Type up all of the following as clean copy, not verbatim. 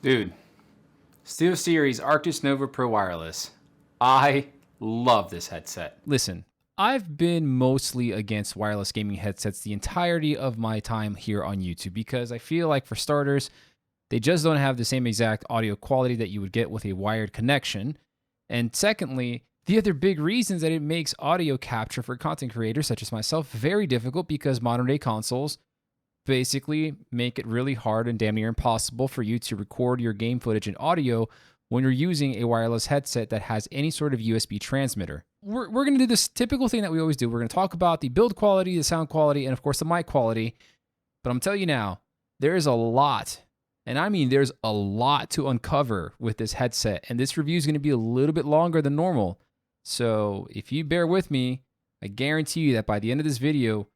Dude, Steelseries Nova Pro Wireless. I love this headset. Listen, I've been mostly against wireless gaming headsets the entirety of my time here on YouTube because I feel like, for starters, they just don't have the same exact audio quality that you would get with a wired connection. And secondly, the other big reason is that it makes audio capture for content creators such as myself very difficult because modern day consoles basically make it really hard and damn near impossible for you to record your game footage and audio when you're using a wireless headset that has any sort of USB transmitter. We're going to do this typical thing that we always do. We're going to talk about the build quality, the sound quality, and of course the mic quality. But I'm telling you now, there is a lot, and I mean there's a lot to uncover with this headset, and this review is going to be a little bit longer than normal. So if you bear with me, I guarantee you that by the end of this video,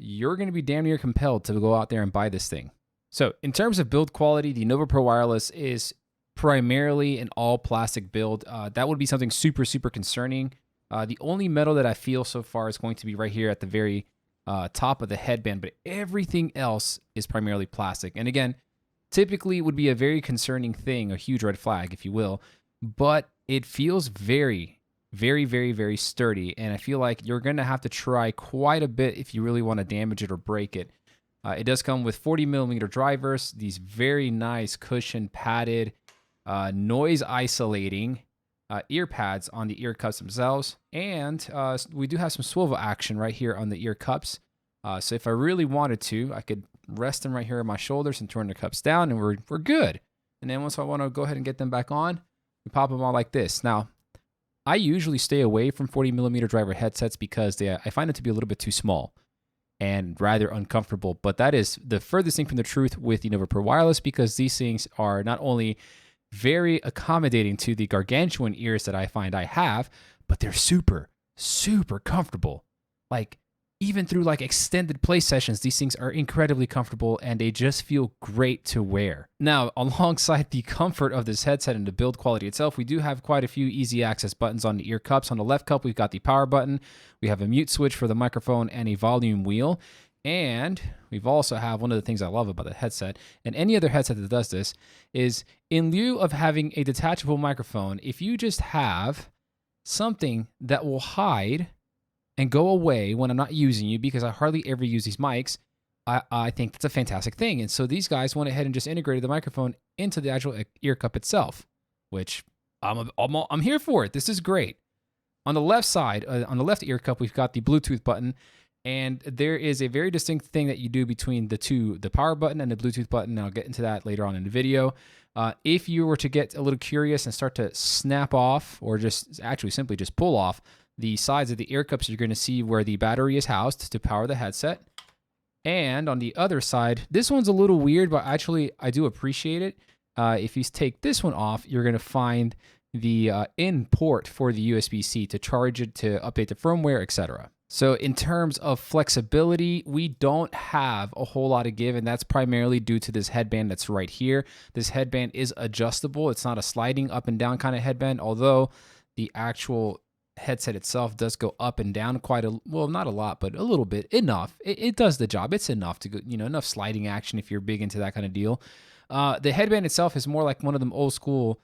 you're going to be damn near compelled to go out there and buy this thing. So in terms of build quality, the Nova Pro Wireless is primarily an all plastic build. That would be something super, super concerning. The only metal that I feel so far is going to be right here at the very top of the headband, but everything else is primarily plastic. And again, typically it would be a very concerning thing, a huge red flag, if you will, but it feels very, very, very, very sturdy, and I feel like you're going to have to try quite a bit if you really want to damage it or break it. It does come with 40mm drivers, these very nice cushion padded, noise isolating ear pads on the ear cups themselves, and we do have some swivel action right here on the ear cups. So if I really wanted to, I could rest them right here on my shoulders and turn the cups down, and we're good. And then once I want to go ahead and get them back on, we pop them on like this. Now, I usually stay away from 40mm driver headsets because I find it to be a little bit too small and rather uncomfortable. But that is the furthest thing from the truth with the Nova Pro Wireless, because these things are not only very accommodating to the gargantuan ears that I find I have, but they're super, super comfortable. Like, even through like extended play sessions, these things are incredibly comfortable and they just feel great to wear. Now, alongside the comfort of this headset and the build quality itself, we do have quite a few easy access buttons on the ear cups. On the left cup, we've got the power button. We have a mute switch for the microphone and a volume wheel. And we've also have one of the things I love about the headset, and any other headset that does this, is in lieu of having a detachable microphone, if you just have something that will hide and go away when I'm not using you, because I hardly ever use these mics, I think that's a fantastic thing. And so these guys went ahead and just integrated the microphone into the actual ear cup itself, which I'm here for it. This is great. On the left side, on the left ear cup, we've got the Bluetooth button, and there is a very distinct thing that you do between the two, the power button and the Bluetooth button, and I'll get into that later on in the video. If you were to get a little curious and start to snap off, or just actually simply just pull off the sides of the ear cups, you're going to see where the battery is housed to power the headset. And on the other side, this one's a little weird, but actually I do appreciate it. If you take this one off, you're going to find the in port for the USB-C to charge it, to update the firmware, etc. So in terms of flexibility, we don't have a whole lot of give, and that's primarily due to this headband that's right here. This headband is adjustable. It's not a sliding up and down kind of headband, although the actual headset itself does go up and down quite a, well, not a lot, but a little bit, enough. It does the job. It's enough to go, enough sliding action if you're big into that kind of deal. The headband itself is more like one of them old school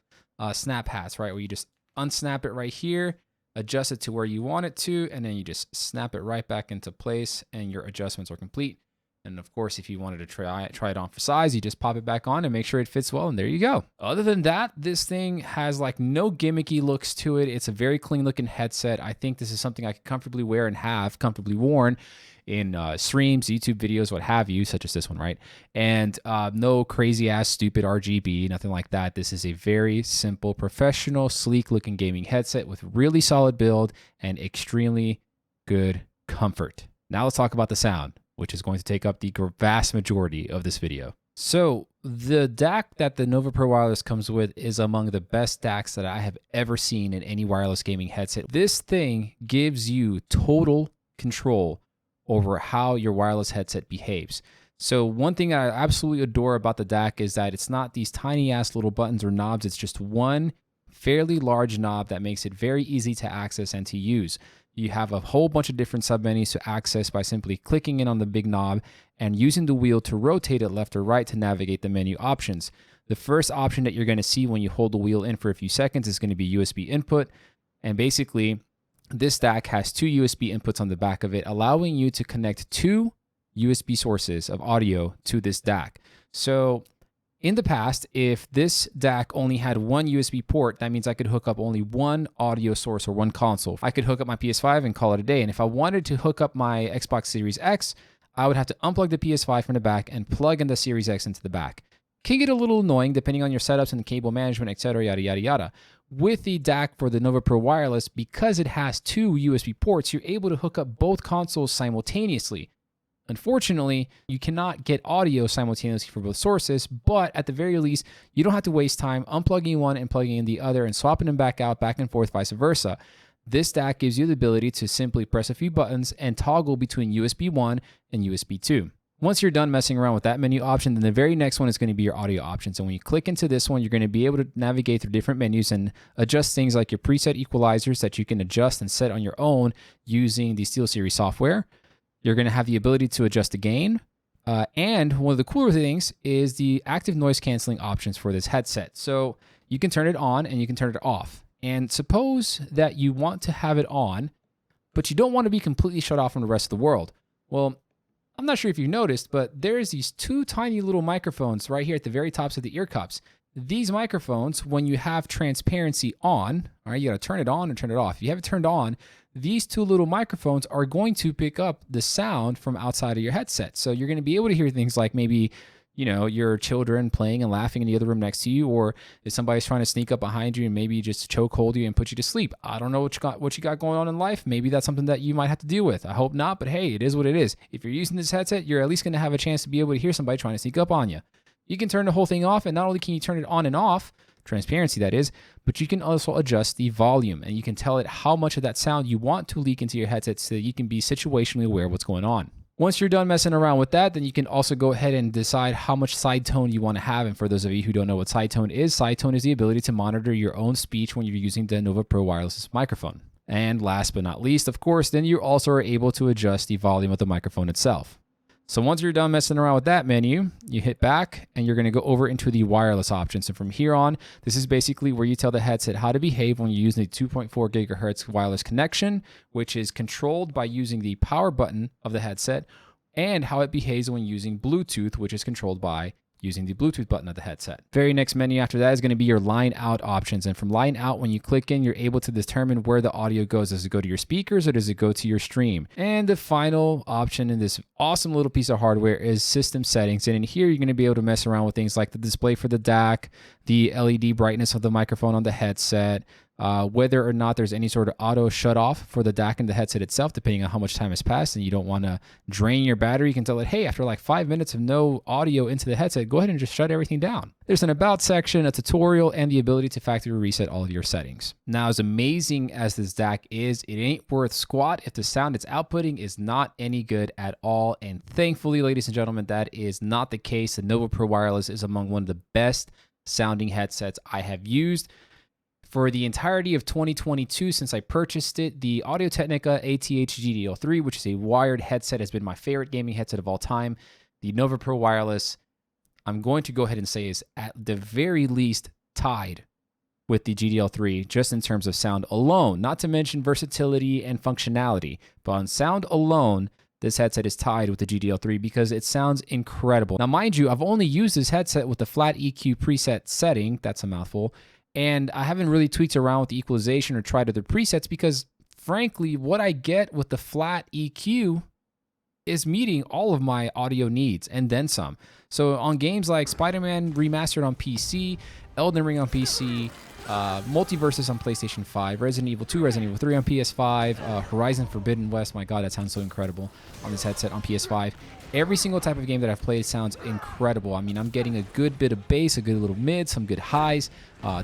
snap hats, right? Where you just unsnap it right here, adjust it to where you want it to, and then you just snap it right back into place and your adjustments are complete. And of course, if you wanted to try it on for size, you just pop it back on and make sure it fits well, and there you go. Other than that, this thing has like no gimmicky looks to it. It's a very clean looking headset. I think this is something I could comfortably wear and have comfortably worn in streams, YouTube videos, what have you, such as this one, right? And no crazy ass stupid RGB, nothing like that. This is a very simple, professional, sleek looking gaming headset with really solid build and extremely good comfort. Now let's talk about the sound, which is going to take up the vast majority of this video. So the DAC that the Nova Pro Wireless comes with is among the best DACs that I have ever seen in any wireless gaming headset. This thing gives you total control over how your wireless headset behaves. So one thing I absolutely adore about the DAC is that it's not these tiny ass little buttons or knobs. It's just one fairly large knob that makes it very easy to access and to use. You have a whole bunch of different submenus to access by simply clicking in on the big knob and using the wheel to rotate it left or right to navigate the menu options. The first option that you're going to see when you hold the wheel in for a few seconds is going to be USB input. And basically, this DAC has two USB inputs on the back of it, allowing you to connect two USB sources of audio to this DAC. So in the past, if this DAC only had one USB port, that means I could hook up only one audio source or one console. I could hook up my PS5 and call it a day. And if I wanted to hook up my Xbox Series X, I would have to unplug the PS5 from the back and plug in the Series X into the back. Can get a little annoying depending on your setups and the cable management, etc., yada, yada, yada. With the DAC for the Nova Pro Wireless, because it has two USB ports, you're able to hook up both consoles simultaneously. Unfortunately, you cannot get audio simultaneously for both sources, but at the very least, you don't have to waste time unplugging one and plugging in the other and swapping them back out, back and forth, vice versa. This DAC gives you the ability to simply press a few buttons and toggle between USB 1 and USB 2. Once you're done messing around with that menu option, then the very next one is going to be your audio options. And when you click into this one, you're going to be able to navigate through different menus and adjust things like your preset equalizers that you can adjust and set on your own using the Steelseries software. You're going to have the ability to adjust the gain. And one of the cooler things is the active noise canceling options for this headset. So you can turn it on and you can turn it off. And suppose that you want to have it on, but you don't want to be completely shut off from the rest of the world. Well, I'm not sure if you noticed, but there's these two tiny little microphones right here at the very tops of the ear cups. These microphones, when you have transparency on, all right, you got to turn it on and turn it off. If you have it turned on, these two little microphones are going to pick up the sound from outside of your headset. So you're going to be able to hear things like maybe, you know, your children playing and laughing in the other room next to you, or if somebody's trying to sneak up behind you and maybe just choke hold you and put you to sleep. I don't know what you got going on in life. Maybe that's something that you might have to deal with. I hope not, but hey, it is what it is. If you're using this headset, you're at least going to have a chance to be able to hear somebody trying to sneak up on you. You can turn the whole thing off, and not only can you turn it on and off, transparency that is, but you can also adjust the volume, and you can tell it how much of that sound you want to leak into your headset so that you can be situationally aware of what's going on. Once you're done messing around with that, then you can also go ahead and decide how much side tone you want to have. And for those of you who don't know what side tone is the ability to monitor your own speech when you're using the Nova Pro Wireless microphone. And last but not least, of course, then you also are able to adjust the volume of the microphone itself. So once you're done messing around with that menu, you hit back and you're going to go over into the wireless options. And from here on, this is basically where you tell the headset how to behave when you're using the 2.4 gigahertz wireless connection, which is controlled by using the power button of the headset, and how it behaves when using Bluetooth, which is controlled by using the Bluetooth button of the headset. Very next menu after that is going to be your line out options. And from line out, when you click in, you're able to determine where the audio goes. Does it go to your speakers or does it go to your stream? And the final option in this awesome little piece of hardware is system settings. And in here, you're going to be able to mess around with things like the display for the DAC, the LED brightness of the microphone on the headset, whether or not there's any sort of auto shut off for the DAC and the headset itself, depending on how much time has passed and you don't want to drain your battery. You can tell it, hey, after like 5 minutes of no audio into the headset, go ahead and just shut everything down. There's an about section, a tutorial, and the ability to factory reset all of your settings. Now, as amazing as this DAC is, it ain't worth squat if the sound it's outputting is not any good at all. And thankfully, ladies and gentlemen, that is not the case. The Nova Pro Wireless is among one of the best sounding headsets I have used. For the entirety of 2022, since I purchased it, the Audio-Technica ATH GDL3, which is a wired headset, has been my favorite gaming headset of all time. The Nova Pro Wireless, I'm going to go ahead and say, is at the very least tied with the GDL3, just in terms of sound alone, not to mention versatility and functionality. But on sound alone, this headset is tied with the GDL3 because it sounds incredible. Now, mind you, I've only used this headset with the flat EQ preset setting. That's a mouthful. And I haven't really tweaked around with the equalization or tried other presets because, frankly, what I get with the flat EQ is meeting all of my audio needs and then some. So on games like Spider-Man Remastered on PC, Elden Ring on PC, Multiverses on PlayStation 5, Resident Evil 2, Resident Evil 3 on PS5, Horizon Forbidden West, my god, that sounds so incredible on this headset on PS5. Every single type of game that I've played sounds incredible. I mean, I'm getting a good bit of bass, a good little mid, some good highs.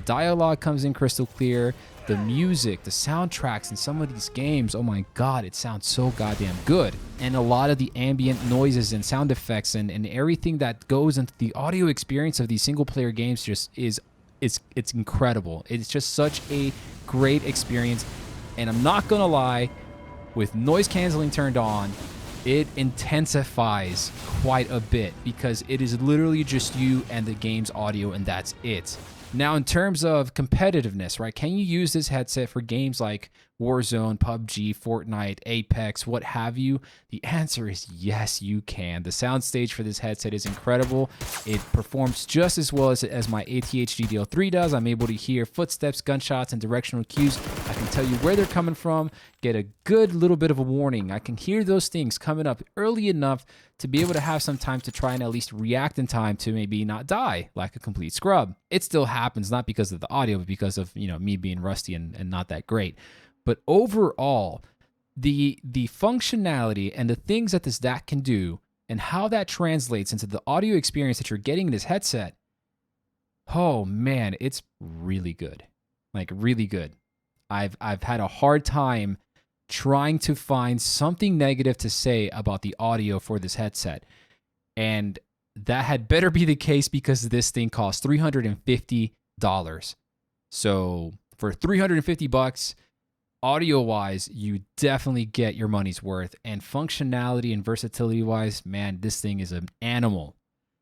Dialogue comes in crystal clear. The music, the soundtracks in some of these games, oh my god, it sounds so goddamn good. And a lot of the ambient noises and sound effects and everything that goes into the audio experience of these single player games just is it's incredible. It's just such a great experience. And I'm not gonna lie, with noise canceling turned on, it intensifies quite a bit because it is literally just you and the game's audio, and that's it. Now, in terms of competitiveness, right, can you use this headset for games like Warzone, PUBG, Fortnite, Apex, what have you? The answer is yes, you can. The soundstage for this headset is incredible. It performs just as well as my ATH DDL3 does. I'm able to hear footsteps, gunshots, and directional cues. I can tell you where they're coming from, get a good little bit of a warning. I can hear those things coming up early enough to be able to have some time to try and at least react in time to maybe not die like a complete scrub. It still happens, not because of the audio, but because of, you know, me being rusty and not that great. But overall, the functionality and the things that this DAC can do and how that translates into the audio experience that you're getting in this headset, oh man, it's really good. Like really good. I've had a hard time trying to find something negative to say about the audio for this headset. And that had better be the case because this thing costs $350. So for $350, audio-wise, you definitely get your money's worth. And functionality and versatility-wise, man, this thing is an animal.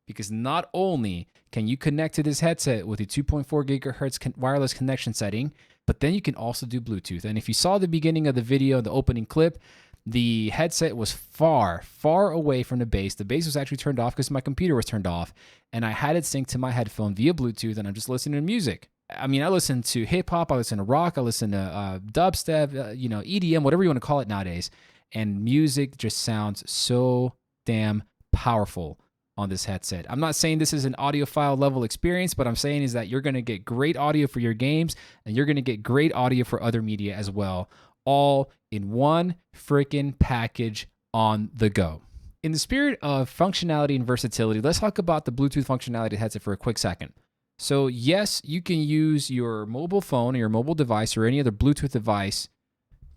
Because not only can you connect to this headset with a 2.4 gigahertz wireless connection setting, but then you can also do Bluetooth. And if you saw the beginning of the video, the opening clip, the headset was far, far away from the bass. The bass was actually turned off because my computer was turned off. And I had it synced to my headphone via Bluetooth, and I'm just listening to music. I mean, I listen to hip hop, I listen to rock, I listen to dubstep, EDM, whatever you want to call it nowadays. And music just sounds so damn powerful on this headset. I'm not saying this is an audiophile level experience, but I'm saying is that you're going to get great audio for your games and you're going to get great audio for other media as well, all in one freaking package on the go. In the spirit of functionality and versatility, let's talk about the Bluetooth functionality of the headset for a quick second. So yes, you can use your mobile phone or your mobile device or any other Bluetooth device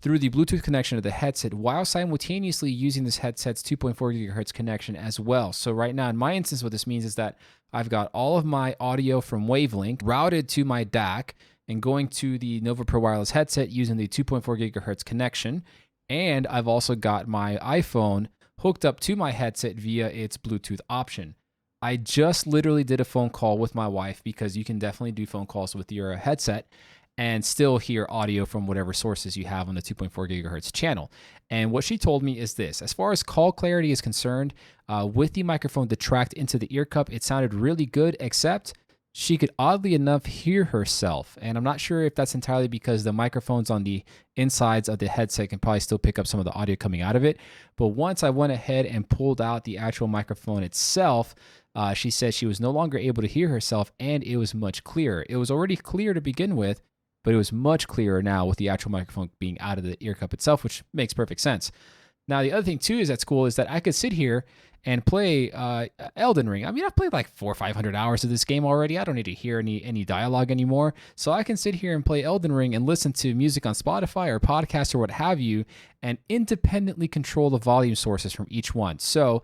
through the Bluetooth connection of the headset while simultaneously using this headset's 2.4 gigahertz connection as well. So right now, in my instance, what this means is that I've got all of my audio from Wavelink routed to my DAC and going to the Nova Pro Wireless headset using the 2.4 gigahertz connection. And I've also got my iPhone hooked up to my headset via its Bluetooth option. I just literally did a phone call with my wife because you can definitely do phone calls with your headset and still hear audio from whatever sources you have on the 2.4 gigahertz channel. And what she told me is this: as far as call clarity is concerned, with the microphone detract into the ear cup, it sounded really good, except she could oddly enough hear herself. And I'm not sure if that's entirely because the microphones on the insides of the headset can probably still pick up some of the audio coming out of it. But once I went ahead and pulled out the actual microphone itself, she said she was no longer able to hear herself, and it was much clearer. It was already clear to begin with, but it was much clearer now with the actual microphone being out of the ear cup itself, which makes perfect sense. Now, the other thing too is that's cool is that I could sit here and play Elden Ring. I mean, I've played like 400 or 500 hours of this game already. I don't need to hear any dialogue anymore. So I can sit here and play Elden Ring and listen to music on Spotify or podcasts or what have you, and independently control the volume sources from each one. So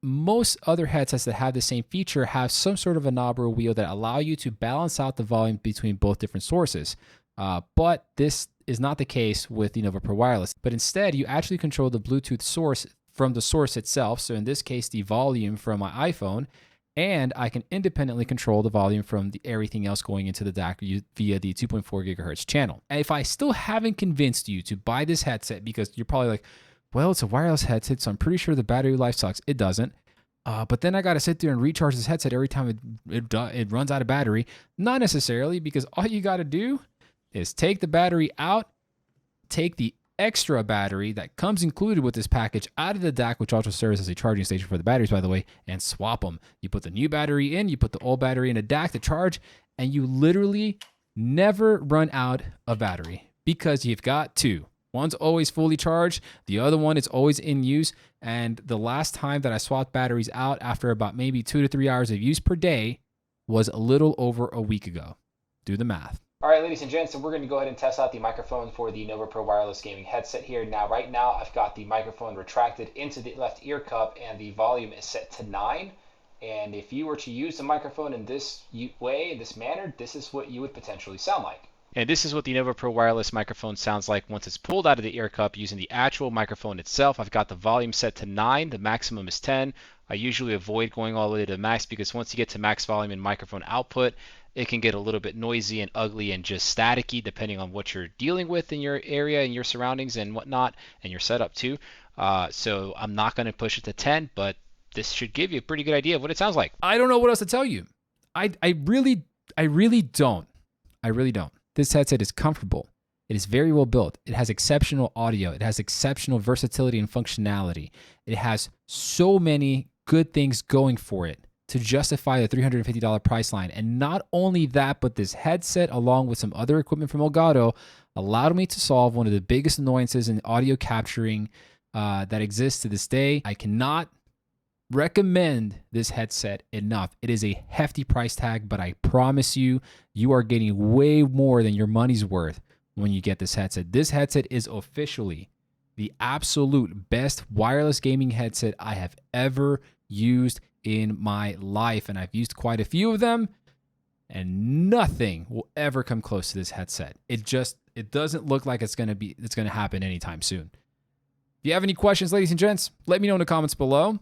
most other headsets that have the same feature have some sort of a knob or a wheel that allow you to balance out the volume between both different sources. But this is not the case with the Nova Pro Wireless. But instead, you actually control the Bluetooth source from the source itself. So in this case, the volume from my iPhone, and I can independently control the volume from everything else going into the DAC via the 2.4 gigahertz channel. And if I still haven't convinced you to buy this headset, because you're probably like, well, it's a wireless headset, so I'm pretty sure the battery life sucks. It doesn't. But then I got to sit there and recharge this headset every time it runs out of battery. Not necessarily, because all you got to do is take the battery out, take the extra battery that comes included with this package out of the DAC, which also serves as a charging station for the batteries, by the way, and swap them. You put the new battery in, you put the old battery in a DAC to charge, and you literally never run out of battery because you've got two. One's always fully charged, the other one is always in use. And the last time that I swapped batteries out after about maybe 2 to 3 hours of use per day was a little over a week ago. Do the math. All right, ladies and gents, so we're going to go ahead and test out the microphone for the Nova Pro Wireless gaming headset here. Now, right now, I've got the microphone retracted into the left ear cup, and the volume is set to 9. And if you were to use the microphone in this way, in this manner, this is what you would potentially sound like. And this is what the Nova Pro Wireless microphone sounds like once it's pulled out of the ear cup using the actual microphone itself. I've got the volume set to 9. The maximum is 10. I usually avoid going all the way to the max because once you get to max volume and microphone output, it can get a little bit noisy and ugly and just staticky depending on what you're dealing with in your area and your surroundings and whatnot and your setup too. So I'm not going to push it to 10, but this should give you a pretty good idea of what it sounds like. I don't know what else to tell you. I really don't. I really don't. This headset is comfortable. It is very well built. It has exceptional audio. It has exceptional versatility and functionality. It has so many good things going for it to justify the $350 price line. And not only that, but this headset, along with some other equipment from Elgato, allowed me to solve one of the biggest annoyances in audio capturing that exists to this day. I cannot recommend this headset enough. It is a hefty price tag, but I promise you, you are getting way more than your money's worth when you get this headset. This headset is officially the absolute best wireless gaming headset I have ever used in my life, and I've used quite a few of them, and nothing will ever come close to this headset. It doesn't look like it's going to happen anytime soon. If you have any questions, ladies and gents, let me know in the comments below.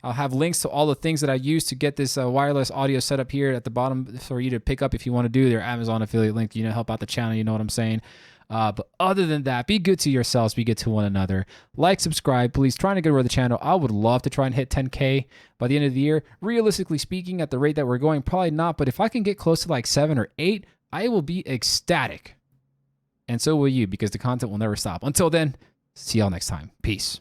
I'll have links to all the things that I use to get this wireless audio setup here at the bottom for you to pick up if you want to do their Amazon affiliate link, help out the channel, you know what I'm saying? But other than that, be good to yourselves, be good to one another. Like, subscribe, please. Trying to grow the channel. I would love to try and hit 10K by the end of the year. Realistically speaking, at the rate that we're going, probably not. But if I can get close to like 7 or 8, I will be ecstatic. And so will you, because the content will never stop. Until then, see y'all next time. Peace.